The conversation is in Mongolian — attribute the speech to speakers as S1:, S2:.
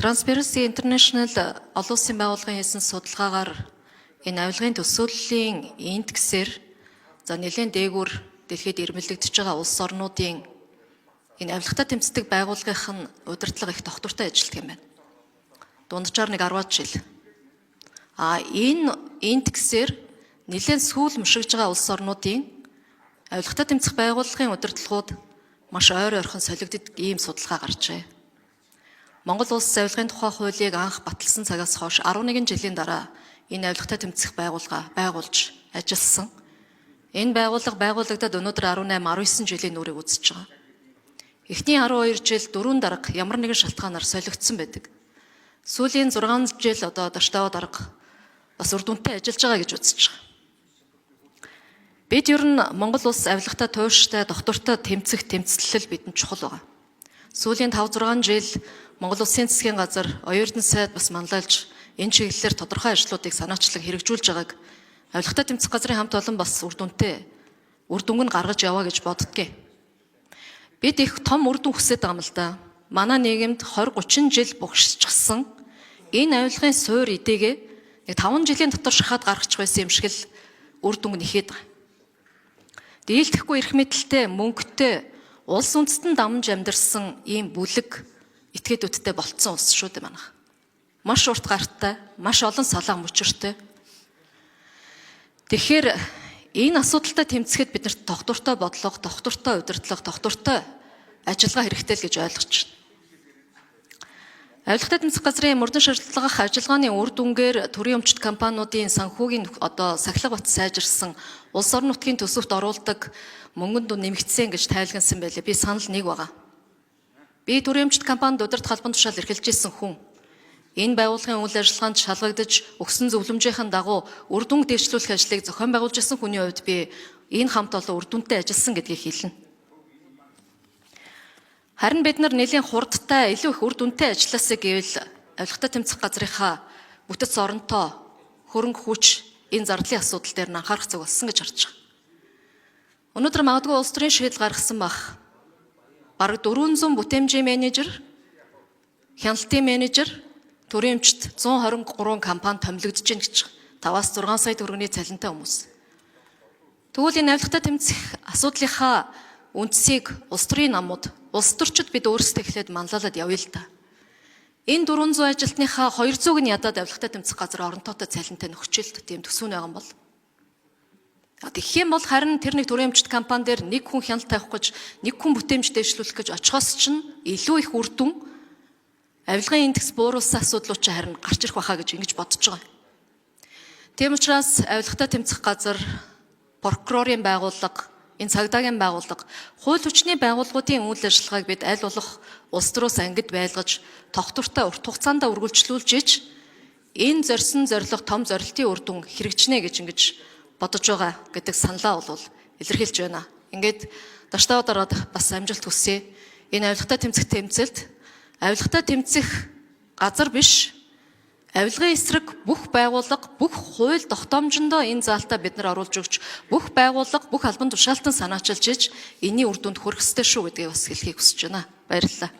S1: Transparency International олон улсын байгууллагын хийсэн судалгаагаар энэ авилгын төсөөллийн индексээр за нэлээд дээгүүр дэлхийд ирмэлэгдэж байгаа улс орнуудын энэ авилгатай тэмцдэг байгууллагынх нь удирдлага их тогтвортой ажилладаг юм байна. Дунджаар нэг 10 жил. Энэ индексээр нэлээд сүүл мушигж байгаа улс орнуудын авилгатай тэмцэх байгууллагын удирдлагууд маш ойр ойрхон солигддог ийм судалгаа гарчээ. Монгол улс авилгын тухай хуулийг анх баталсан цагаас хойш 11 жилийн дараа энэ авилгатай тэмцэх байгууллага байгуулж ажилласан. Энэ байгууллага байгуулагдаад өнөөдөр 18, 19 жилийн нүрийг үзэж байгаа. Эхний 12 жил дөрвөн дарга ямар нэгэн шалтгаанаар солигдсон байдаг. Сүүлийн 6 жил одоо даштаваа дарга бас үр дүнтэй ажиллаж байгаа гэж үзэж байгаа. Бид ер нь Монгол улс авилгатай тууштай, доктортой тэмцэх тэмцэлэл бидэнд чухал байна. Сүүлийн 5-6 жил Монгол Улсын засгийн газар оюутан сайд бас манлайлж энэ чиглэлээр тодорхой ажлуудыг санаачлаг хэрэгжүүлж байгааг авилгатай тэмцэх газрын хамт олон бас үр дүнг нь гаргаж яваа гэж боддгийг. Бид их том үр дүн хүсэж байгаа юм л да. Манай нийгэмд 20-30 жил бугшчихсан энэ авилгын суур эдээгээ нэг 5 жилийн дотор шахаад гаргачих байсан юм шиг л үр дүн нэхэд байгаа. Дийлдэхгүй эрх мэдэлтэй, мөнгөтэй, улс үндэстэн дамж амьдарсан ийм бүлэг этгээдүүдтэй болцсон улс шүү дээ манайх. Маш урт гартай, маш олон салаа мөчөртэй. Тэгэхээр энэ асуудалтай тэмцэхэд биднэрт тогтвортой бодлого, тогтвортой удирдлага, тогтвортой ажиллагаа хэрэгтэй л гэж ойлгож байна. Авилгатай тэмцэх газрын мөрдөн шаардлага ажиллагааны үр дүнгээр төрийн өмчт компаниудын санхүүгийн сахилга бат сайжирсан, улс орон нутгийн төсөвт оруулдаг мөнгөнд нэмэгдсэн гэж тайлгансан байлээ. Би санал нэг байгаа. Би төрийн өмчт компанид удирдах албан тушаал эрхэлж ирсэн хүн. Энэ байгууллагын үйл ажиллагаанд шалгагдаж өгсөн зөвлөмжийн дагуу үр дүн дэвшлүүлэх ажлыг зохион байгуулж ирсэн хүний хувьд би энэ хамт олон үр дүнтэй ажилласан гэдгийг хэлнэ. Харин бид нар нэлийн хурдтай, илүү их үр дүнтэй ажилласаа гэвэл авилгатай тэмцэх газрынхаа бүтэц оронтой, хөрөнгө хүч энэ зардлын асуудал дээр нь анхаарах цаг болсон гэж харж байгаа. Өнөөдөр магадгүй улс төрийн шийдэл гаргасан бах. Бараг 400 бүтээмжийн менежер, хяналтын менежер, төрийн өмчт 123 компани томилогдож байна гэж 5-6 сая төгрөгийн цалинтай хүмүүс. Тэгвэл энэ авилгатай тэмцэх асуудлынхаа үндсийг улс төрийн намууд, улс төрчид бид өөрсдөө эхлээд манлайлаад явъя л та. Энэ 400 ажилтныхаа 200-г нь ядаад авилгатай тэмцэх газар оронтойтой цалинтай нөхцөлд тийм төсвөн байгаа юм бол. Тэгэх юм бол харин тэр нэг төрийн өмчт компани дээр нэг хүн хяналт тавих гэж, нэг хүн бүтээмж дэвшлүүлэх гэж очихоос чинь илүү их үр дүн авилгын индекс бууруулсан асуудлууд чинь харин гарч ирэх байхаа гэж ингэж бодож байгаа. Тийм учраас авилгатай тэмцэх газар, прокурорын байгууллага, энэ цагдаагийн байгууллага, хууль хүчний байгууллагуудын үйл ажиллагааг бид аль болох улс төрөөс ангид байлгаж, тогтвортой урт хугацаанд үргэлжлүүлж иж энэ зорьсон зорилго том зорилтын үр дүн хэрэгжинэ гэж ингэж бодож байгаа гэдэг саналаа бол илэрхийлж байна. Ингээд даштаваа дараад бас амжилт хүсье. Энэ авилгатай тэмцэх тэмцэлд авилгатай тэмцэх газар биш, авилгын эсрэг бүх байгууллага, бүх хууль тогтоомжондоо энэ заалтаа бид нар оруулж өгч, бүх байгууллага, бүх албан тушаалтан санаачилж иж энэний үр дүнд хүрэх ёстой шүү гэдгийг бас хэлхийг хүсэж байна. Баярлалаа.